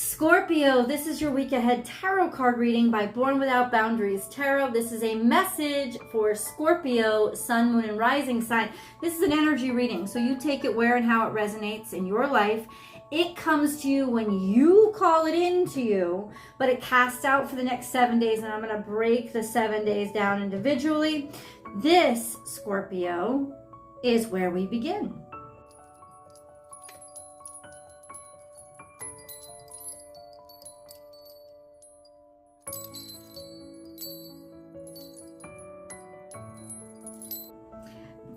Scorpio, this is your week ahead tarot card reading by Born Without Boundaries Tarot. This is a message for Scorpio, sun, moon, and rising sign. This is an energy reading, so you take it where and how it resonates in your life. It comes to you when you call it into you, but it casts out for the next 7 days, and I'm going to break the 7 days down individually. This, Scorpio, is where we begin.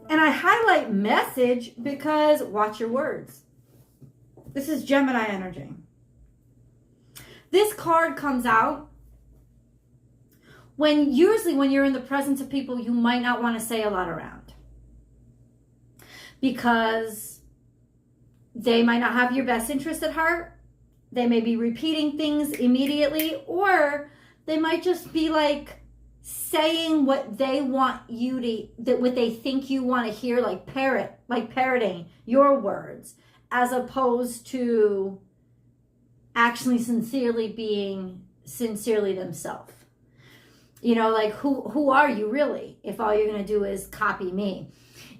And I highlight message because watch your words. This is Gemini energy. This card comes out usually when you're in the presence of people you might not want to say a lot around, because they might not have your best interest at heart. They may be repeating things immediately, or they might just be like saying what they want you to, what they think you want to hear, like parroting your words, as opposed to actually being sincerely themselves. You know, like who are you really if all you're going to do is copy me?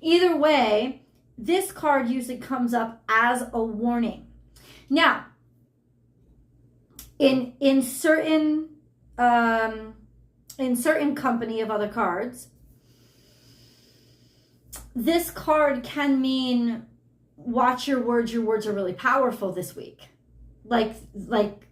Either way, this card usually comes up as a warning. Now, in certain company of other cards, this card can mean watch your words. Your words are really powerful this week. Like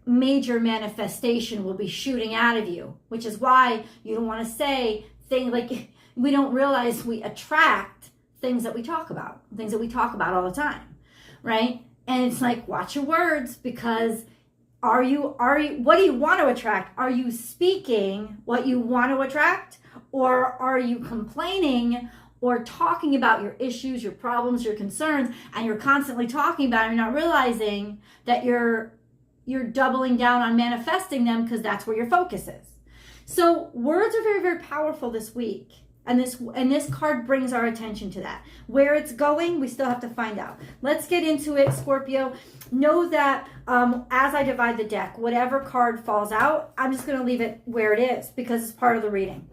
major manifestation will be shooting out of you, which is why you don't want to say things like, we don't realize we attract things that we talk about all the time, right? And it's like, watch your words, because what do you want to attract? Are you speaking what you want to attract? Or are you complaining or talking about your issues, your problems, your concerns, and you're constantly talking about it, and you're not realizing that you're doubling down on manifesting them because that's where your focus is. So words are very, very powerful this week. And this card brings our attention to that. Where it's going, we still have to find out. Let's get into it, Scorpio. Know that as I divide the deck, whatever card falls out, I'm just going to leave it where it is because it's part of the reading.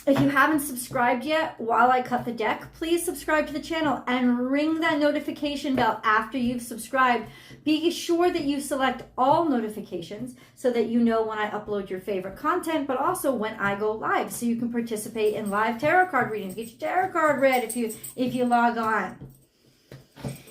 If you haven't subscribed yet, while I cut the deck, please subscribe to the channel and ring that notification bell after you've subscribed. Be sure that you select all notifications so that you know when I upload your favorite content, but also when I go live, so you can participate in live tarot card readings. Get your tarot card read if you log on.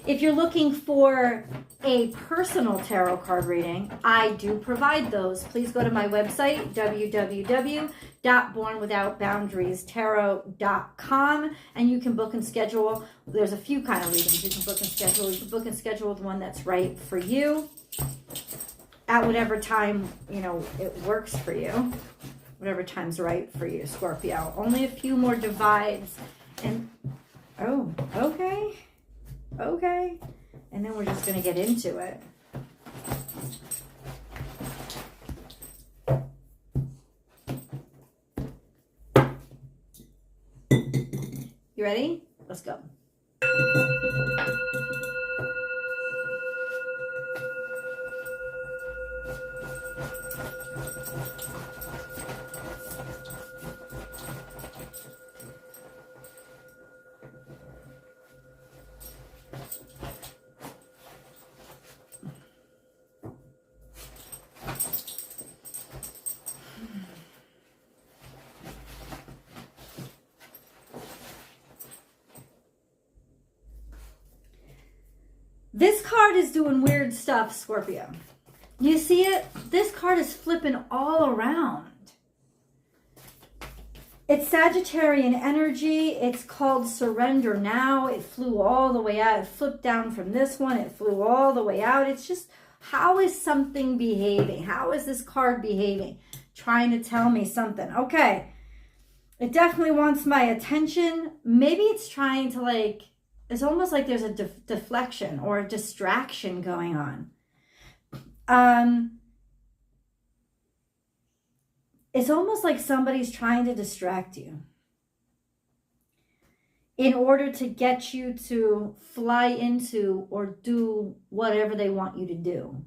If you're looking for a personal tarot card reading, I do provide those. Please go to my website, www.bornwithoutboundariestarot.com, and you can book and schedule. There's a few kind of readings you can book and schedule. You can book and schedule the one that's right for you at whatever time, it works for you. Whatever time's right for you, Scorpio. Only a few more divides. And, oh, okay. Okay, and then we're just going to get into it. You ready? Let's go. This card is doing weird stuff, Scorpio. You see it? This card is flipping all around. It's Sagittarian energy. It's called Surrender Now. It flew all the way out. It flipped down from this one. It flew all the way out. It's just, how is something behaving? How is this card behaving? Trying to tell me something. Okay. It definitely wants my attention. Maybe it's trying to it's almost like there's a deflection or a distraction going on. It's almost like somebody's trying to distract you. in order to get you to fly into or do whatever they want you to do.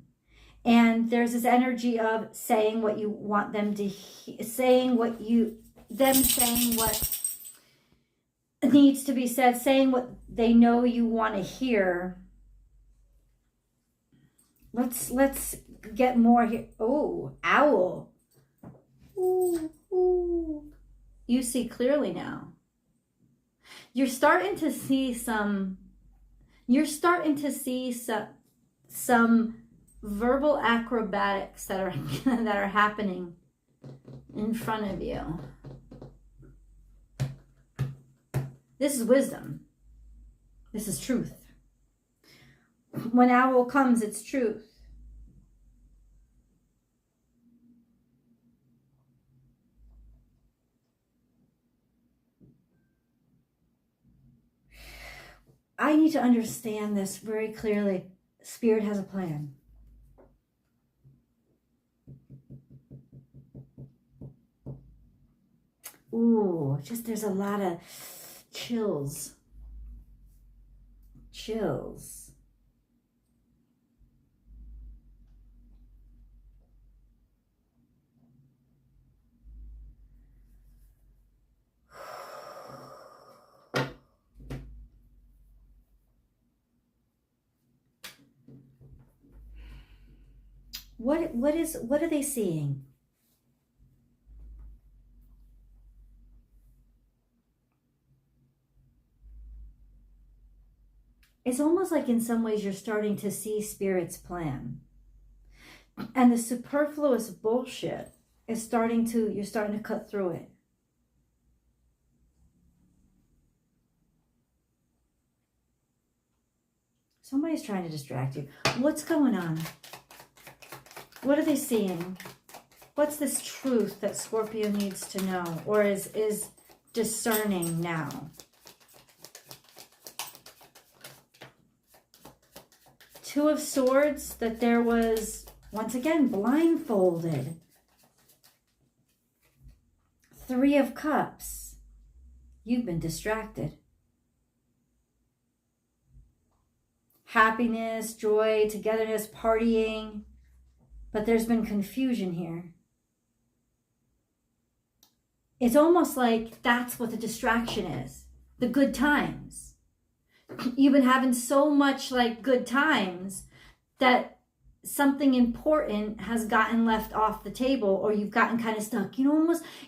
And there's this energy of saying what you want them to saying what needs to be said, saying what they know you want to hear. Let's get more here. Oh, owl. Ooh, ooh. You see clearly now. You're starting to see some verbal acrobatics that are happening in front of you. This is wisdom. This is truth. When owl comes, it's truth. I need to understand this very clearly. Spirit has a plan. Ooh, just there's a lot of chills. Chills. What are they seeing? It's almost like in some ways you're starting to see Spirit's plan. And the superfluous bullshit is you're starting to cut through it. Somebody's trying to distract you. What's going on? What are they seeing? What's this truth that Scorpio needs to know or is discerning now? Two of Swords, that there was, once again, blindfolded. Three of Cups. You've been distracted. Happiness, joy, togetherness, partying. But there's been confusion here. It's almost like that's what the distraction is. The good times. You've been having so much like good times that something important has gotten left off the table, or you've gotten kind of stuck. You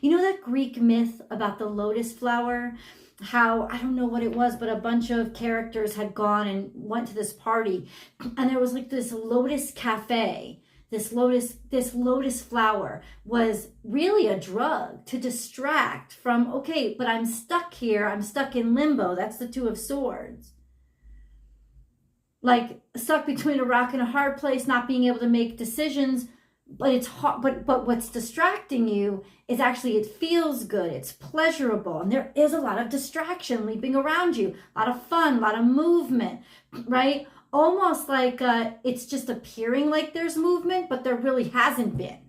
know that Greek myth about the lotus flower? How, I don't know what it was, but a bunch of characters had gone and went to this party, and there was like this lotus cafe. This lotus flower was really a drug to distract from, okay, but I'm stuck here. I'm stuck in limbo. That's the Two of Swords. Like stuck between a rock and a hard place, not being able to make decisions, but it's hard. But what's distracting you is actually it feels good. It's pleasurable. And there is a lot of distraction leaping around you, a lot of fun, a lot of movement, right? Almost like it's just appearing like there's movement, but there really hasn't been.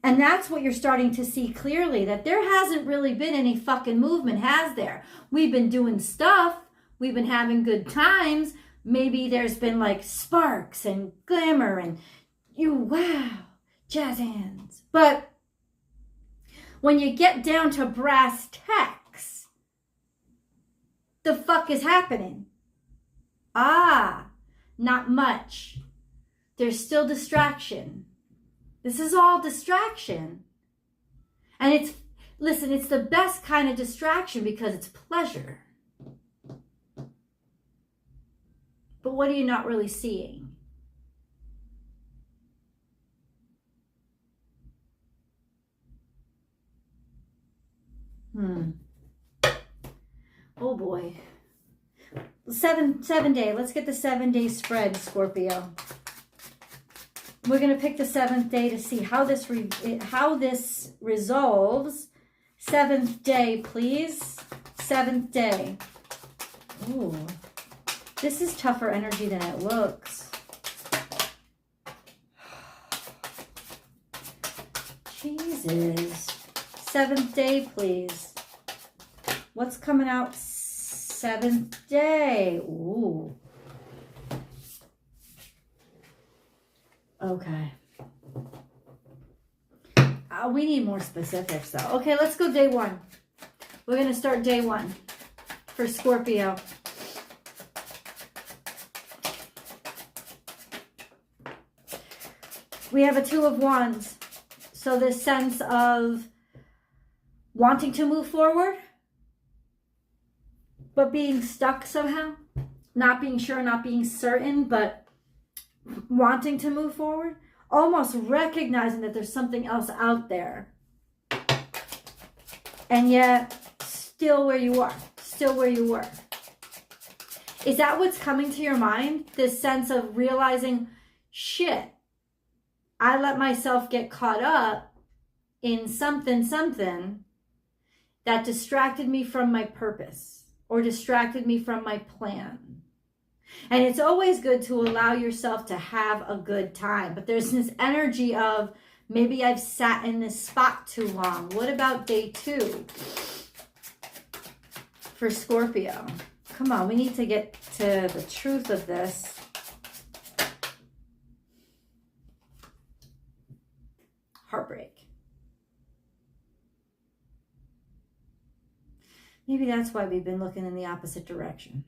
And that's what you're starting to see clearly, that there hasn't really been any fucking movement, has there? We've been doing stuff. We've been having good times. Maybe there's been like sparks and glamour and wow, jazz hands. But when you get down to brass tacks, the fuck is happening? Not much. There's still distraction. This is all distraction. And it's the best kind of distraction because it's pleasure. But what are you not really seeing? Oh boy. 7 day. Let's get the 7-day spread, Scorpio. We're going to pick the 7th day to see how this resolves. 7th day, please. 7th day. Ooh. This is tougher energy than it looks. Jesus. 7th day, please. What's coming out 7th day. Ooh. Okay. We need more specifics though. Okay, let's go day 1. We're going to start day 1 for Scorpio. We have a 2 of Wands. So this sense of wanting to move forward, but being stuck somehow. Not being sure, not being certain, but wanting to move forward. Almost recognizing that there's something else out there. And yet, still where you are. Still where you were. Is that what's coming to your mind? This sense of realizing, shit, I let myself get caught up in something that distracted me from my purpose or distracted me from my plan. And it's always good to allow yourself to have a good time. But there's this energy of, maybe I've sat in this spot too long. What about day 2 for Scorpio? Come on, we need to get to the truth of this. Heartbreak. Maybe that's why we've been looking in the opposite direction.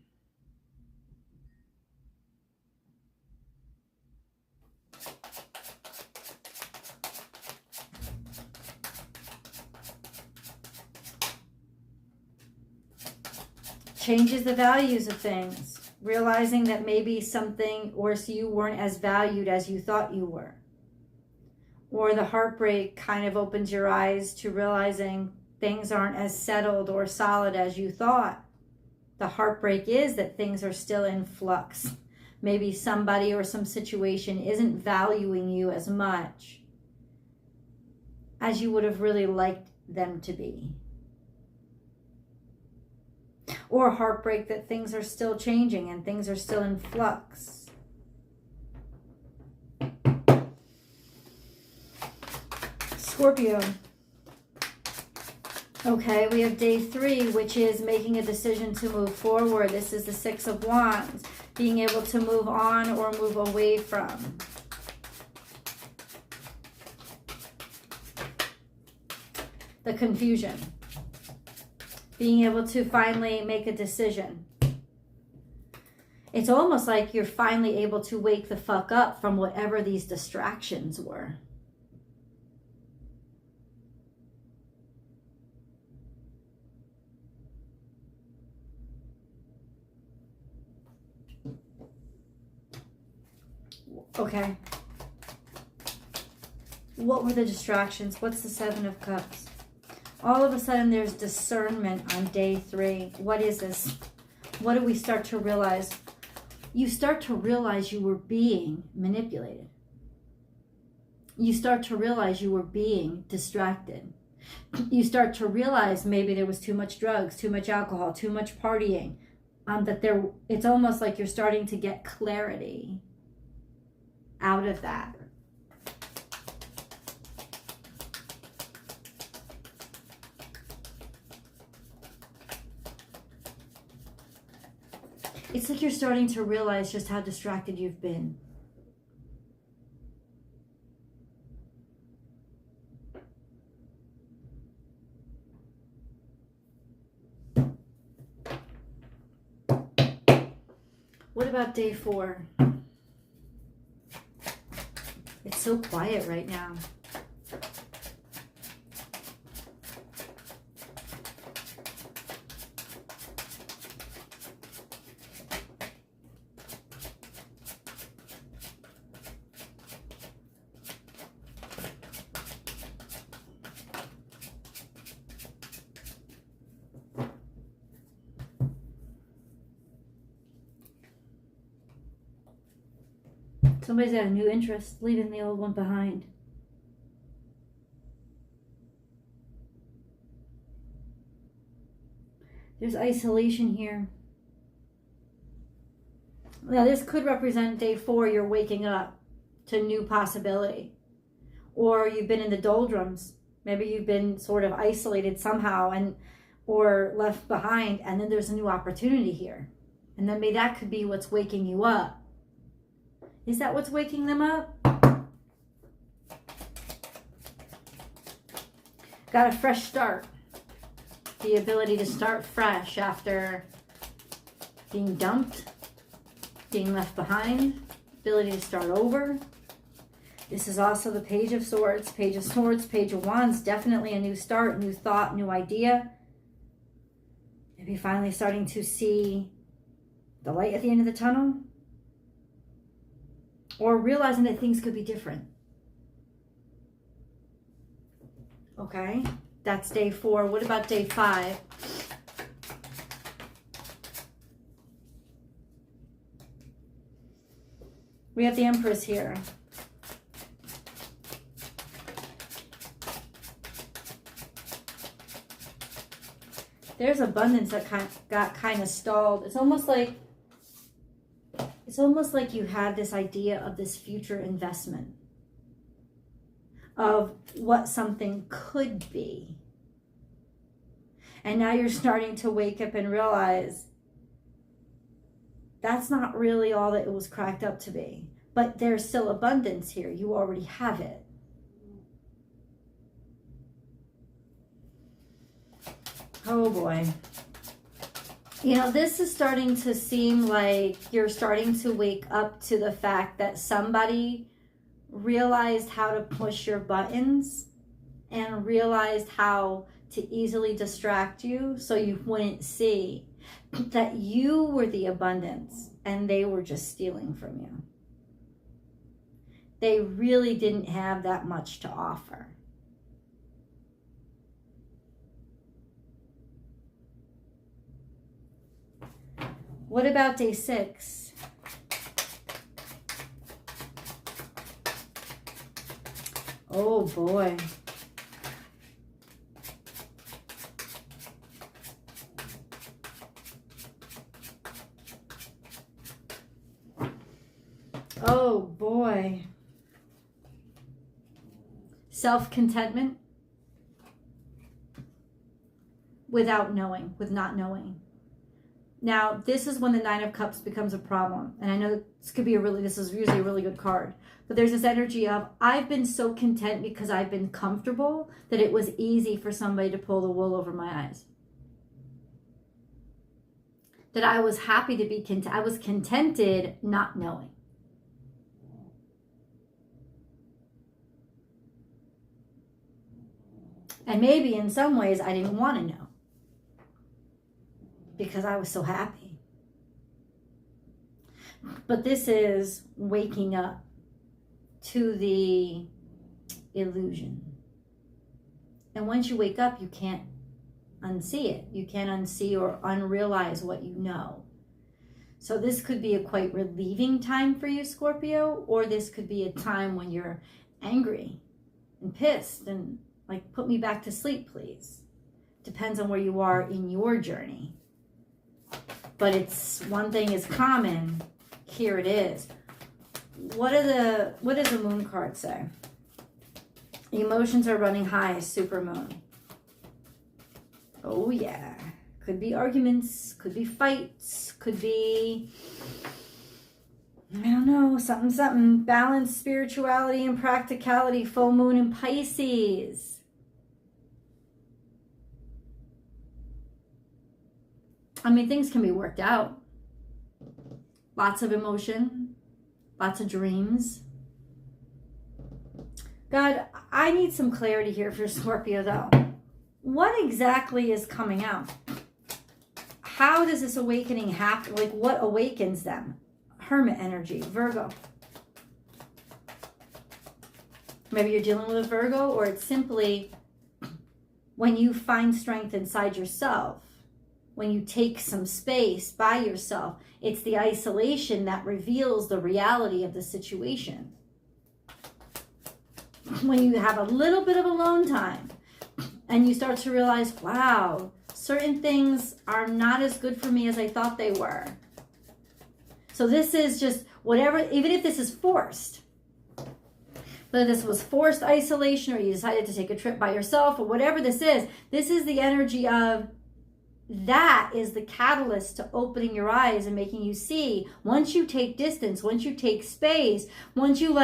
Changes the values of things. Realizing that maybe something or you weren't as valued as you thought you were. Or the heartbreak kind of opens your eyes to realizing things aren't as settled or solid as you thought. The heartbreak is that things are still in flux. Maybe somebody or some situation isn't valuing you as much as you would have really liked them to be. Or heartbreak that things are still changing and things are still in flux. Scorpio. Okay, we have day 3, which is making a decision to move forward. This is the 6 of Wands. Being able to move on or move away from. The confusion. Being able to finally make a decision. It's almost like you're finally able to wake the fuck up from whatever these distractions were. Okay. What were the distractions? What's the 7 of Cups? All of a sudden there's discernment on day 3. What is this? What do we start to realize? You start to realize you were being manipulated. You start to realize you were being distracted. You start to realize maybe there was too much drugs, too much alcohol, too much partying. It's almost like you're starting to get clarity out of that. It's like you're starting to realize just how distracted you've been. What about day 4? It's so quiet right now. Somebody's got a new interest, leaving the old one behind. There's isolation here. Now, this could represent day 4, you're waking up to new possibility. Or you've been in the doldrums. Maybe you've been sort of isolated somehow. And or left behind, and then there's a new opportunity here. And then maybe that could be what's waking you up. Is that what's waking them up? Got a fresh start. The ability to start fresh after being dumped, being left behind, ability to start over. This is also the Page of Swords, Page of Swords, Page of Wands. Definitely a new start, new thought, new idea. Maybe finally starting to see the light at the end of the tunnel. Or realizing that things could be different. Okay, that's day 4. What about day 5? We have the Empress here. There's abundance that got kind of stalled. It's almost like you had this idea of this future investment, of what something could be. And now you're starting to wake up and realize that's not really all that it was cracked up to be. But there's still abundance here. You already have it. Oh boy. You know, this is starting to seem like you're starting to wake up to the fact that somebody realized how to push your buttons and realized how to easily distract you so you wouldn't see that you were the abundance and they were just stealing from you. They really didn't have that much to offer. What about day 6? Oh boy. Oh boy. Self-contentment without knowing, with not knowing. Now, this is when the 9 of Cups becomes a problem. And I know this is usually a really good card. But there's this energy of, I've been so content because I've been comfortable that it was easy for somebody to pull the wool over my eyes. That I was happy to be content. I was contented not knowing. And maybe in some ways I didn't want to know, because I was so happy. But this is waking up to the illusion. And once you wake up, you can't unsee it. You can't unsee or unrealize what you know. So this could be a quite relieving time for you, Scorpio, or this could be a time when you're angry and pissed and like, put me back to sleep, please. Depends on where you are in your journey. But it's one thing is common. Here it is. What does the moon card say? Emotions are running high, supermoon. Oh yeah. Could be arguments, could be fights, could be, I don't know, something. Balance, spirituality, and practicality. Full moon in Pisces. I mean, things can be worked out. Lots of emotion, lots of dreams. God, I need some clarity here for Scorpio, though. What exactly is coming out? How does this awakening happen? Like, what awakens them? Hermit energy, Virgo. Maybe you're dealing with a Virgo, or it's simply when you find strength inside yourself. When you take some space by yourself, it's the isolation that reveals the reality of the situation. When you have a little bit of alone time and you start to realize, wow, certain things are not as good for me as I thought they were. So this is just whatever, even if this is forced, whether this was forced isolation or you decided to take a trip by yourself or whatever this is the energy of, that is the catalyst to opening your eyes and making you see. Once you take distance, once you take space, once you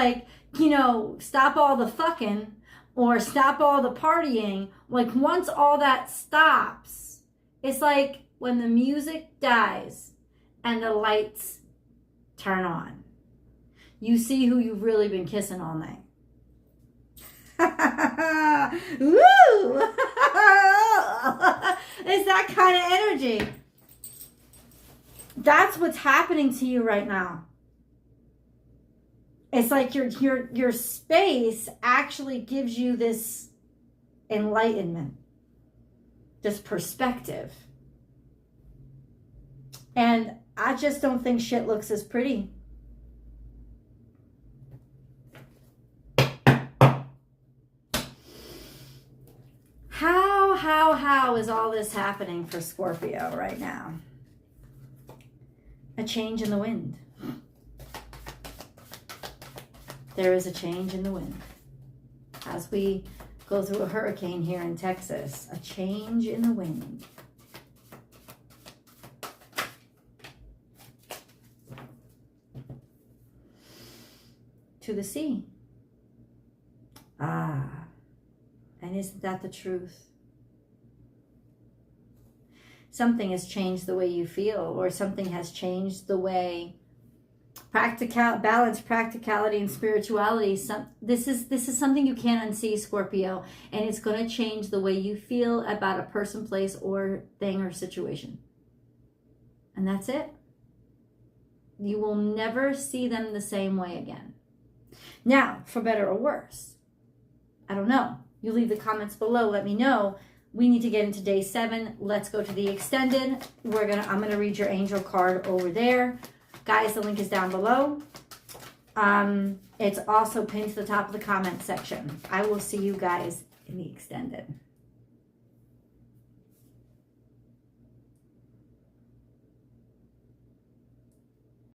stop all the fucking or stop all the partying, like once all that stops, it's like when the music dies and the lights turn on. You see who you've really been kissing all night. Woo! It's that kind of energy. That's what's happening to you right now. It's like your space actually gives you this enlightenment, this perspective. And I just don't think shit looks as pretty. How is all this happening for Scorpio right now? A change in the wind. There is a change in the wind. As we go through a hurricane here in Texas, a change in the wind. To the sea. And isn't that the truth? Something has changed the way you feel, or something has changed the way balance, practicality, and spirituality. This is something you can't unsee, Scorpio, and it's going to change the way you feel about a person, place, or thing or situation. And that's it. You will never see them the same way again. Now, for better or worse, I don't know. You leave the comments below. Let me know. We need to get into day 7. Let's go to the extended. I'm gonna read your angel card over there. Guys, the link is down below. It's also pinned to the top of the comment section. I will see you guys in the extended.